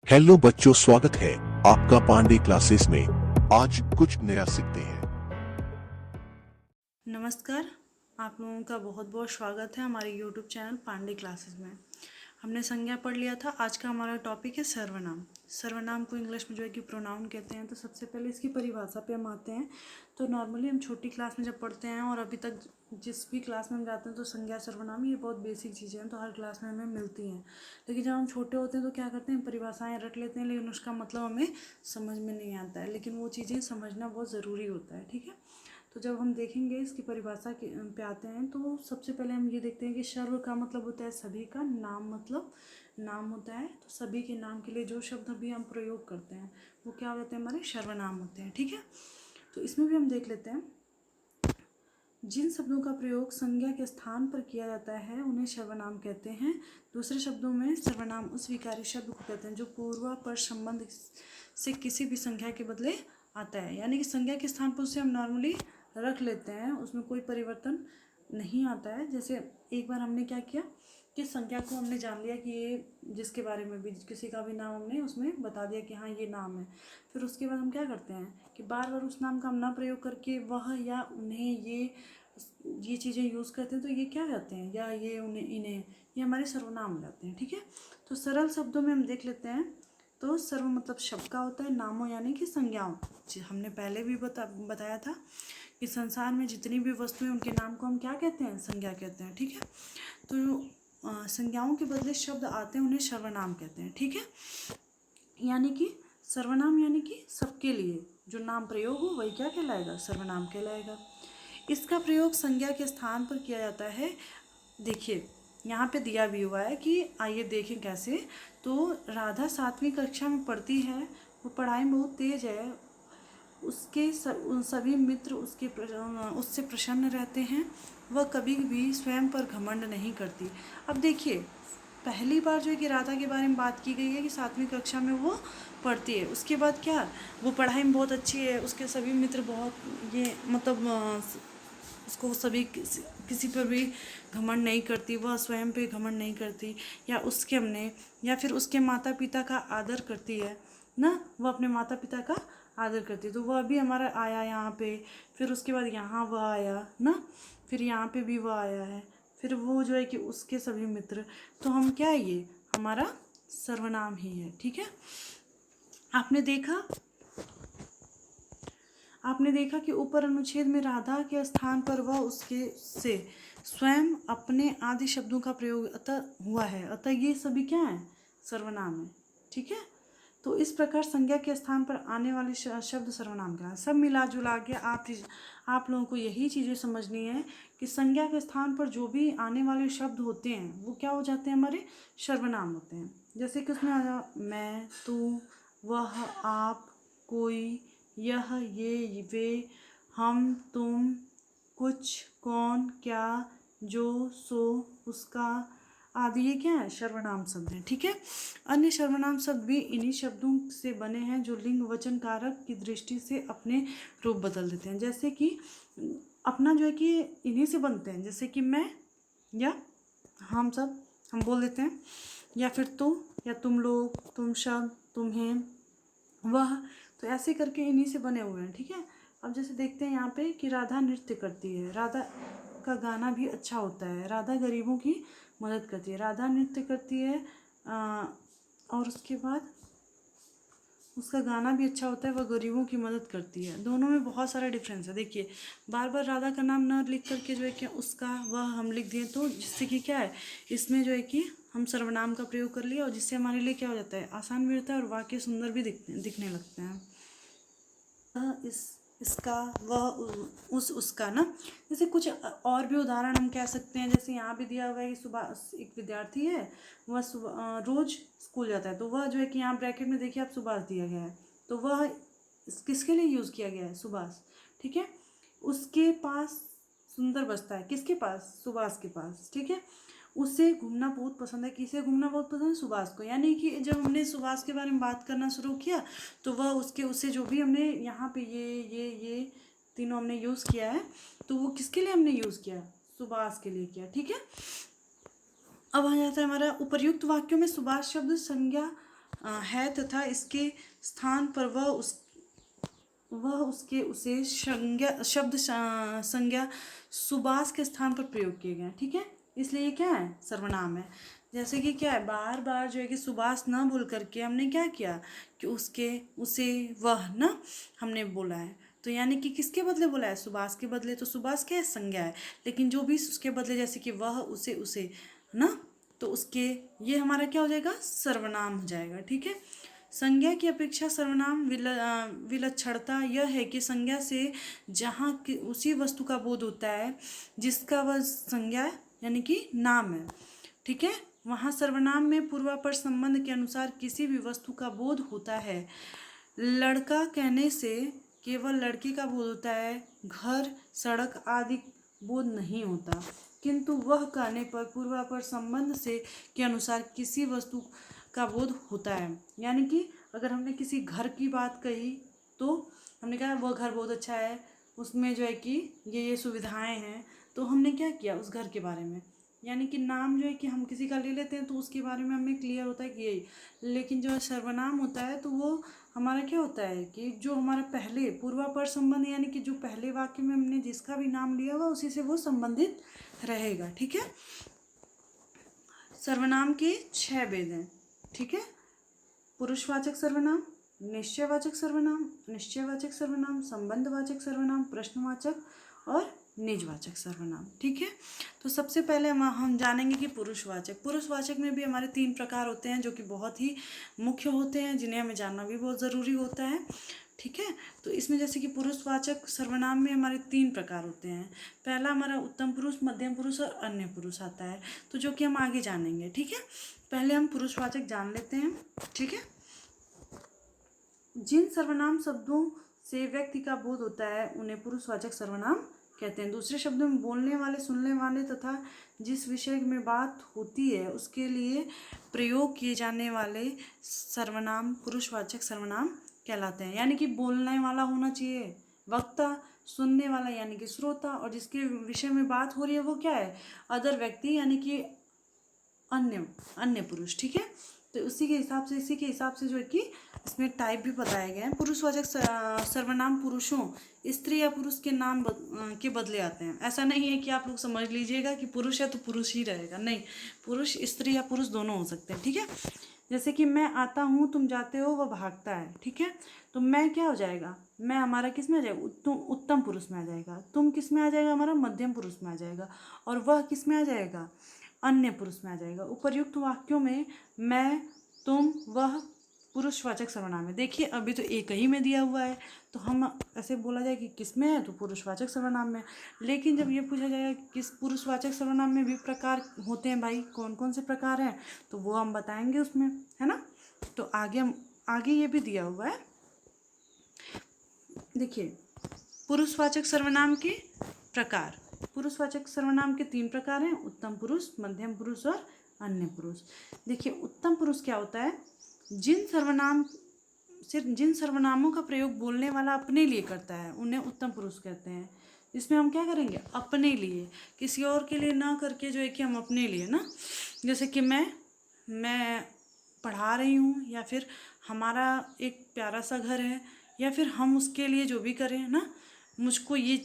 Hello बच्चों, स्वागत है आपका पांडे क्लासेस में। आज कुछ नया सीखते हैं। नमस्कार। आप लोगों का बहुत बहुत स्वागत है हमारे यूट्यूब चैनल पांडे क्लासेस में। हमने संज्ञा पढ़ लिया था। आज का हमारा टॉपिक है सर्वनाम। सर्वनाम को इंग्लिश में जो है कि प्रोनाउन कहते हैं। तो सबसे पहले इसकी परिभाषा पे हम आते हैं। तो नॉर्मली हम छोटी क्लास में जब पढ़ते हैं और अभी तक जिस भी क्लास में हम जाते हैं तो संज्ञा सर्वनाम ये बहुत बेसिक चीज़ें हैं, तो हर क्लास में हमें मिलती हैं। लेकिन जब हम छोटे होते हैं तो क्या करते हैं, परिभाषाएँ रट लेते हैं, लेकिन उसका मतलब हमें समझ में नहीं आता है। लेकिन वो चीज़ें समझना बहुत ज़रूरी होता है, ठीक है। तो जब हम देखेंगे इसकी परिभाषा के पे आते हैं तो सबसे पहले हम ये देखते हैं कि सर्व का मतलब होता है सभी का, नाम मतलब नाम होता है। तो सभी के नाम के लिए जो शब्द भी हम प्रयोग करते हैं वो क्या होते हैं, हमारे सर्वनाम होते हैं, ठीक है। तो इसमें भी हम देख लेते हैं, जिन शब्दों का प्रयोग संज्ञा के स्थान पर किया जाता है उन्हें सर्वनाम कहते हैं। दूसरे शब्दों में सर्वनाम उस विकारी शब्द को कहते हैं जो पूर्वापर संबंध से किसी भी संख्या के बदले आता है। यानी कि संज्ञा के स्थान पर उसे हम नॉर्मली रख लेते हैं, उसमें कोई परिवर्तन नहीं आता है। जैसे एक बार हमने क्या किया कि संख्या को हमने जान लिया कि ये जिसके बारे में भी किसी का भी नाम हमने उसमें बता दिया कि हाँ ये नाम है। फिर उसके बाद हम क्या करते हैं कि बार बार उस नाम का हम ना प्रयोग करके वह या उन्हें ये चीज़ें यूज़ करते हैं, तो ये क्या जाते हैं, या ये उन्हें इन्हें, ये हमारे सर्वनाम हो जाते हैं, ठीक है। तो सरल शब्दों में हम देख लेते हैं। तो सर्व मतलब शब्द का होता है, नामों यानी कि संज्ञाओं। हमने पहले भी बताया था कि संसार में जितनी भी वस्तुएं उनके नाम को हम क्या कहते हैं, संज्ञा कहते हैं, ठीक है। तो संज्ञाओं के बदले शब्द आते हैं उन्हें सर्वनाम कहते हैं, ठीक है। यानी कि सर्वनाम यानी कि सबके लिए जो नाम प्रयोग हो वही क्या कहलाएगा, सर्वनाम कहलाएगा। इसका प्रयोग संज्ञा के स्थान पर किया जाता है। देखिए यहाँ पे दिया भी हुआ है कि आइए देखें कैसे। तो राधा 7वीं कक्षा में पढ़ती है, वो पढ़ाई में बहुत तेज है, उसके सभी मित्र उससे प्रसन्न रहते हैं, वह कभी भी स्वयं पर घमंड नहीं करती। अब देखिए पहली बार जो है कि राधा के बारे में बात की गई है कि 7वीं कक्षा में वो पढ़ती है। उसके बाद क्या, वो पढ़ाई में बहुत अच्छी है, उसके सभी मित्र बहुत ये मतलब उसको सभी किसी पर भी घमंड नहीं करती, वह स्वयं पे घमंड नहीं करती, या उसके हमने या फिर उसके माता पिता का आदर करती है ना, वह अपने माता पिता का आदर करती है। तो वह भी हमारा आया यहाँ पे, फिर उसके बाद यहाँ वह आया ना, फिर यहाँ पे भी वह आया है, फिर वो जो है कि उसके सभी मित्र। तो हम क्या है, ये हमारा सर्वनाम ही है, ठीक है। आपने देखा आपने देखा कि ऊपर अनुच्छेद में राधा के स्थान पर वह उसके से स्वयं अपने आदि शब्दों का प्रयोग अतः हुआ है, अतः ये सभी क्या है, सर्वनाम है, ठीक है। तो इस प्रकार संज्ञा के स्थान पर आने वाले शब्द सर्वनाम का सब मिला जुला के आप लोगों को यही चीज़ें समझनी है कि संज्ञा के स्थान पर जो भी आने वाले शब्द होते हैं वो क्या हो जाते हैं, हमारे सर्वनाम होते हैं। जैसे कि उसमें आया मैं, तू, वह, आप, कोई, यह, ये, वे, हम, तुम, कुछ, कौन, क्या, जो, सो, उसका आदि, ये क्या है, सर्वनाम शब्द हैं, ठीक है। अन्य सर्वनाम शब्द भी इन्हीं शब्दों से बने हैं जो लिंग वचन कारक की दृष्टि से अपने रूप बदल देते हैं। जैसे कि अपना जो है कि इन्हीं से बनते हैं, जैसे कि मैं या हम सब हम बोल देते हैं, या फिर तू या तुम लोग, तुम सब, तुम्हें, वह। तो ऐसे करके इन्हीं से बने हुए हैं, ठीक है। अब जैसे देखते हैं यहाँ पे कि राधा नृत्य करती है, राधा का गाना भी अच्छा होता है, राधा गरीबों की मदद करती है, राधा नृत्य करती है और उसके बाद उसका गाना भी अच्छा होता है, वह गरीबों की मदद करती है। दोनों में बहुत सारा डिफरेंस है। देखिए बार बार राधा का नाम न लिख करके जो है कि उसका वह हम लिख दिए, तो जिससे कि क्या है, इसमें जो है कि हम सर्वनाम का प्रयोग कर लिया और जिससे हमारे लिए क्या हो जाता है, आसान भी होता है और वाक्य सुंदर भी दिखने लगते हैं। इसका, वह, उसका ना। जैसे कुछ और भी उदाहरण हम कह सकते हैं। जैसे यहाँ भी दिया हुआ है कि सुबह एक विद्यार्थी है, वह सुबह रोज स्कूल जाता है, तो वह जो है कि यहाँ ब्रैकेट में देखिए आप सुभाष दिया गया है, तो वह किसके लिए यूज़ किया गया है, सुभाष, ठीक है। उसके पास सुंदर बसता है, किसके पास, सुभाष के पास, ठीक है। उसे घूमना बहुत पसंद है, किसे घूमना बहुत पसंद है, सुभाष को। यानी कि जब हमने सुभाष के बारे में बात करना शुरू किया तो वह उससे जो भी हमने यहाँ पे ये तीनों हमने यूज़ किया है, तो वो किसके लिए हमने यूज़ किया, सुभाष के लिए किया, ठीक है। अब आ जाता है हमारा उपर्युक्त वाक्यों में सुभाष शब्द संज्ञा है तथा इसके स्थान पर वह उसके उसे संज्ञा सुबास के स्थान पर प्रयोग किए गए हैं। ठीक है, इसलिए ये क्या है, सर्वनाम है। जैसे कि क्या है, बार बार जो है कि सुबास ना बोल करके हमने क्या किया कि उसके, उसे, वह ना हमने बोला है। तो यानी कि किसके बदले बोला है, सुबास के बदले। तो सुबास क्या है, संज्ञा है, लेकिन जो भी उसके बदले जैसे कि वह, उसे है ना, तो उसके, ये हमारा क्या हो जाएगा, सर्वनाम हो जाएगा। ठीक है, संज्ञा की अपेक्षा सर्वनाम विलक्षणता यह है कि संज्ञा से जहाँ उसी वस्तु का बोध होता है जिसका वह संज्ञा यानी कि नाम है। ठीक है, वहाँ सर्वनाम में पूर्वापर संबंध के अनुसार किसी भी वस्तु का बोध होता है। लड़का कहने से केवल लड़की का बोध होता है, घर, सड़क आदि बोध नहीं होता, किंतु वह कहने पर पूर्वापर संबंध से के अनुसार किसी वस्तु का बोध होता है। यानी कि अगर हमने किसी घर की बात कही तो हमने कहा वह घर बहुत अच्छा है, उसमें जो है कि ये सुविधाएं हैं, तो हमने क्या किया उस घर के बारे में, यानी कि नाम जो है कि हम किसी का ले लेते हैं तो उसके बारे में हमें क्लियर होता है कि यही। लेकिन जो सर्वनाम होता है तो वो हमारा क्या होता है कि जो हमारा पहले पूर्वापर संबंध, यानी कि जो पहले वाक्य में हमने जिसका भी नाम लिया हुआ उसी से वो संबंधित रहेगा। ठीक है, सर्वनाम के 6 भेद हैं। ठीक है, पुरुषवाचक सर्वनाम, निश्चयवाचक सर्वनाम, निश्चयवाचक सर्वनाम, संबंधवाचक सर्वनाम, प्रश्नवाचक और निजवाचक सर्वनाम। ठीक है, तो सबसे पहले हम जानेंगे कि पुरुषवाचक में भी हमारे 3 प्रकार होते हैं जो कि बहुत ही मुख्य होते हैं, जिन्हें हमें जानना भी बहुत ज़रूरी होता है। ठीक है, तो इसमें जैसे कि पुरुषवाचक सर्वनाम में हमारे 3 प्रकार होते हैं। पहला हमारा उत्तम पुरुष, मध्यम पुरुष और अन्य पुरुष आता है, तो जो कि हम आगे जानेंगे। ठीक है, पहले हम पुरुषवाचक जान लेते हैं। ठीक है, जिन सर्वनाम शब्दों से व्यक्ति का बोध होता है उन्हें पुरुषवाचक सर्वनाम कहते हैं। दूसरे शब्दों में बोलने वाले, सुनने वाले तथा जिस विषय में बात होती है उसके लिए प्रयोग किए जाने वाले सर्वनाम पुरुषवाचक सर्वनाम कहलाते हैं। यानी कि बोलने वाला होना चाहिए वक्ता, सुनने वाला यानी कि श्रोता, और जिसके विषय में बात हो रही है वो क्या है, अदर व्यक्ति यानी कि अन्य पुरुष। ठीक है, तो इसी के हिसाब से जो है कि इसमें टाइप भी बताए गए हैं। पुरुषवाचक सर्वनाम पुरुषों, स्त्री या पुरुष के नाम के बदले आते हैं। ऐसा नहीं है कि आप लोग समझ लीजिएगा कि पुरुष है तो पुरुष ही रहेगा, नहीं, पुरुष, स्त्री या पुरुष दोनों हो सकते हैं। ठीक है, जैसे कि मैं आता हूँ, तुम जाते हो, वह भागता है। ठीक है, तो मैं क्या हो जाएगा, मैं हमारा किस में आ जाएगा, उत्तम पुरुष में आ जाएगा। तुम किस में आ जाएगा, हमारा मध्यम पुरुष में आ जाएगा। और वह किस में आ जाएगा, अन्य पुरुष में आ जाएगा। उपर्युक्त वाक्यों में मैं, तुम, वह पुरुषवाचक सर्वनाम है। देखिए अभी तो एक ही में दिया हुआ है, तो हम ऐसे बोला जाए कि किस में है, तो पुरुषवाचक सर्वनाम में। लेकिन जब ये पूछा जाएगा कि किस पुरुषवाचक सर्वनाम में भी प्रकार होते हैं भाई, कौन कौन से प्रकार हैं, तो वो हम बताएंगे उसमें, है ना। तो आगे ये भी दिया हुआ है। देखिए पुरुषवाचक सर्वनाम के प्रकार, पुरुषवाचक सर्वनाम के 3 प्रकार हैं, उत्तम पुरुष, मध्यम पुरुष और अन्य पुरुष। देखिए उत्तम पुरुष क्या होता है, जिन सर्वनामों का प्रयोग बोलने वाला अपने लिए करता है उन्हें उत्तम पुरुष कहते हैं। इसमें हम क्या करेंगे, अपने लिए, किसी और के लिए ना करके जो है कि हम अपने लिए ना, जैसे कि मैं पढ़ा रही हूँ, या फिर हमारा एक प्यारा सा घर है, या फिर हम उसके लिए जो भी करें ना, मुझको ये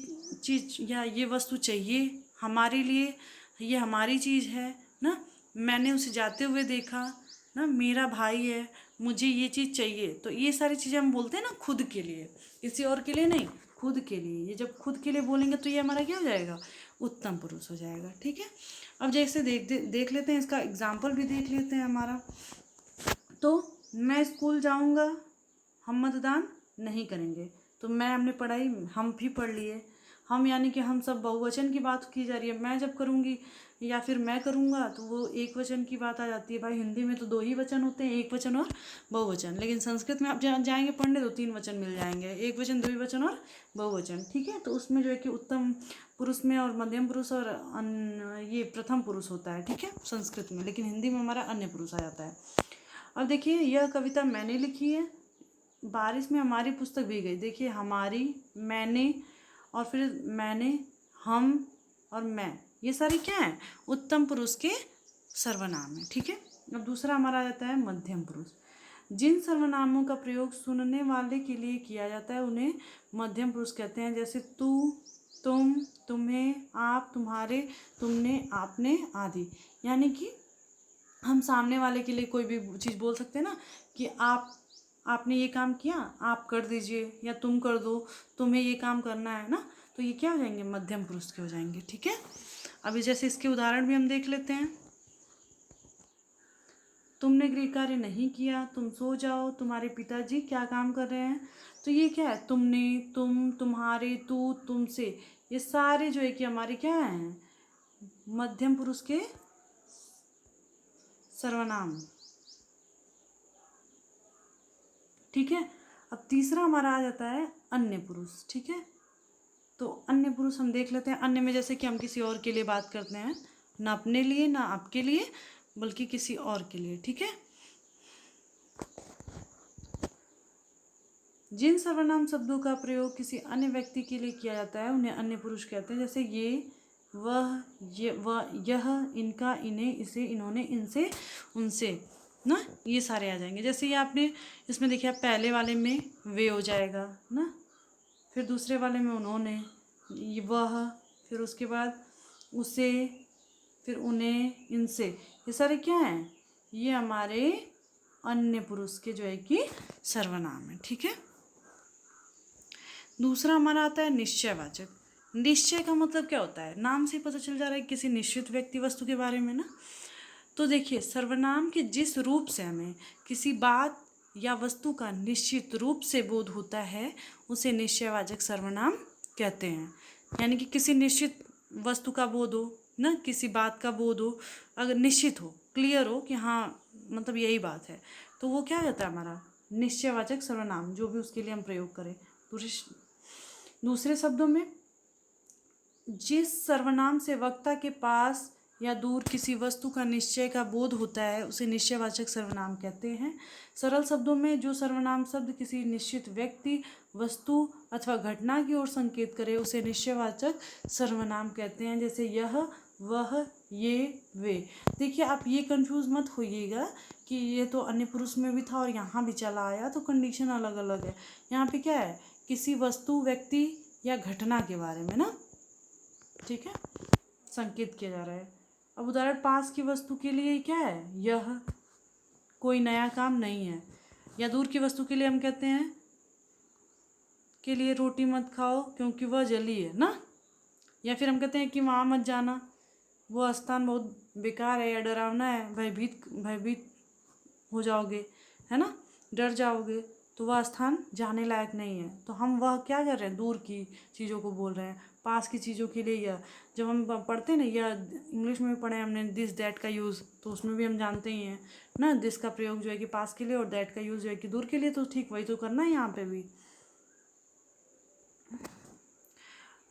चीज़ या ये वस्तु चाहिए हमारे लिए, ये हमारी चीज़ है ना, मैंने उसे जाते हुए देखा ना, मेरा भाई है, मुझे ये चीज़ चाहिए। तो ये सारी चीज़ें हम बोलते हैं ना खुद के लिए, किसी और के लिए नहीं, खुद के लिए। ये जब खुद के लिए बोलेंगे तो ये हमारा क्या हो जाएगा, उत्तम पुरुष हो जाएगा। ठीक है, अब जैसे देख लेते हैं, इसका एग्जाम्पल भी देख लेते हैं हमारा। तो मैं स्कूल जाऊंगा, हम मतदान नहीं करेंगे। तो मैं, हमने पढ़ाई, हम भी पढ़ लिए, हम यानी कि हम सब बहुवचन की बात की जा रही है। मैं जब करूँगी या फिर मैं करूँगा तो वो एक वचन की बात आ जाती है। भाई हिंदी में तो 2 ही वचन होते हैं, एक वचन और बहुवचन, लेकिन संस्कृत में आप जाएंगे पढ़ने तो 3 वचन मिल जाएंगे, एक वचन, द्विवचन और बहुवचन। ठीक है, तो उसमें जो है कि उत्तम पुरुष में और मध्यम पुरुष और ये प्रथम पुरुष होता है। ठीक है, संस्कृत में, लेकिन हिंदी में हमारा अन्य पुरुष आ जाता है। अब देखिए यह कविता मैंने लिखी है, बारिश में हमारी पुस्तक भीग गई। देखिए हमारी, मैंने, और फिर मैंने, हम और मैं, ये सारे क्या है, उत्तम पुरुष के सर्वनाम है। ठीक है, अब दूसरा हमारा आ जाता है मध्यम पुरुष। जिन सर्वनामों का प्रयोग सुनने वाले के लिए किया जाता है उन्हें मध्यम पुरुष कहते हैं, जैसे तू, तुम, तुम्हें, आप, तुम्हारे, तुमने, आपने आदि। यानी कि हम सामने वाले के लिए कोई भी चीज़ बोल सकते हैं ना कि आपने ये काम किया, आप कर दीजिए, या तुम कर दो, तुम्हें ये काम करना है ना, तो ये क्या हो जाएंगे, मध्यम पुरुष के हो जाएंगे। ठीक है, अभी जैसे इसके उदाहरण भी हम देख लेते हैं। तुमने गृह कार्य नहीं किया, तुम सो जाओ, तुम्हारे पिताजी क्या काम कर रहे हैं। तो ये क्या है, तुमने, तुम, तुम्हारे, तू, तुमसे, ये सारे जो है कि हमारे क्या हैं, मध्यम पुरुष के सर्वनाम। ठीक है, अब तीसरा हमारा आ जाता है अन्य पुरुष। ठीक है, तो अन्य पुरुष हम देख लेते हैं। अन्य में जैसे कि हम किसी और के लिए बात करते हैं, ना अपने लिए ना आपके लिए, बल्कि किसी और के लिए। ठीक है, जिन सर्वनाम शब्दों का प्रयोग किसी अन्य व्यक्ति के लिए किया जाता है उन्हें अन्य पुरुष कहते हैं, जैसे ये, वह, यह, इनका, इन्हें, इसे, इन्होंने, इनसे, उनसे ना, ये सारे आ जाएंगे। जैसे ये आपने इसमें देखिए, पहले वाले में वे हो जाएगा ना, फिर दूसरे वाले में उन्होंने, ये वह, फिर उसके बाद उसे, फिर उन्हें, इनसे, ये सारे क्या हैं, ये हमारे अन्य पुरुष के जो है कि सर्वनाम है। ठीक है, दूसरा हमारा आता है निश्चयवाचक। निश्चय का मतलब क्या होता है, नाम से पता चल जा रहा है किसी निश्चित व्यक्ति वस्तु के बारे में ना। तो देखिए, सर्वनाम के जिस रूप से हमें किसी बात या वस्तु का निश्चित रूप से बोध होता है उसे निश्चयवाचक सर्वनाम कहते हैं। यानी कि किसी निश्चित वस्तु का बोध हो ना, किसी बात का बोध हो, अगर निश्चित हो, क्लियर हो कि हाँ मतलब यही बात है, तो वो क्या रहता है हमारा निश्चयवाचक सर्वनाम, जो भी उसके लिए हम प्रयोग करें। दूसरे शब्दों में, जिस सर्वनाम से वक्ता के पास या दूर किसी वस्तु का निश्चय का बोध होता है उसे निश्चयवाचक सर्वनाम कहते हैं। सरल शब्दों में, जो सर्वनाम शब्द किसी निश्चित व्यक्ति, वस्तु अथवा घटना की ओर संकेत करे उसे निश्चयवाचक सर्वनाम कहते हैं, जैसे यह, वह, ये, वे। देखिए, आप ये कंफ्यूज मत होइएगा कि ये तो अन्य पुरुष में भी था और यहाँ भी चला आया, तो कंडीशन अलग अलग है। यहाँ पे क्या है, किसी वस्तु, व्यक्ति या घटना के बारे में ना, ठीक है, संकेत किया जा रहा है। अब उदाहरण, पास की वस्तु के लिए क्या है, यह, कोई नया काम नहीं है। या दूर की वस्तु के लिए हम कहते हैं के लिए रोटी मत खाओ क्योंकि वह जली है ना। या फिर हम कहते हैं कि वहाँ मत जाना, वो स्थान बहुत बेकार है या डरावना है, भयभीत हो जाओगे, है ना, डर जाओगे, तो वह स्थान जाने लायक नहीं है। तो हम वह क्या कर रहे हैं, दूर की चीज़ों को बोल रहे हैं। पास की चीज़ों के लिए यह, जब हम पढ़ते हैं ना, या इंग्लिश में भी पढ़े हमने दिस दैट का यूज़, तो उसमें भी हम जानते ही हैं ना, दिस का प्रयोग जो है कि पास के लिए और दैट का यूज़ जो है कि दूर के लिए, तो ठीक वही तो करना है यहाँ पे भी।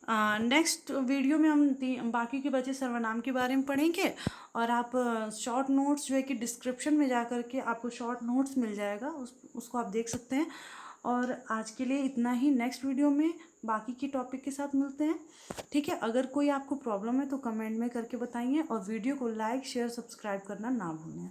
नेक्स्ट वीडियो में हम बाकी के बचे सर्वनाम के बारे में पढ़ेंगे, और आप शॉर्ट नोट्स जो है कि डिस्क्रिप्शन में जा कर के आपको शॉर्ट नोट्स मिल जाएगा, उसको आप देख सकते हैं। और आज के लिए इतना ही, नेक्स्ट वीडियो में बाकी की टॉपिक के साथ मिलते हैं। ठीक है, अगर कोई आपको प्रॉब्लम है तो कमेंट में करके बताइए, और वीडियो को लाइक, शेयर, सब्सक्राइब करना ना भूलें।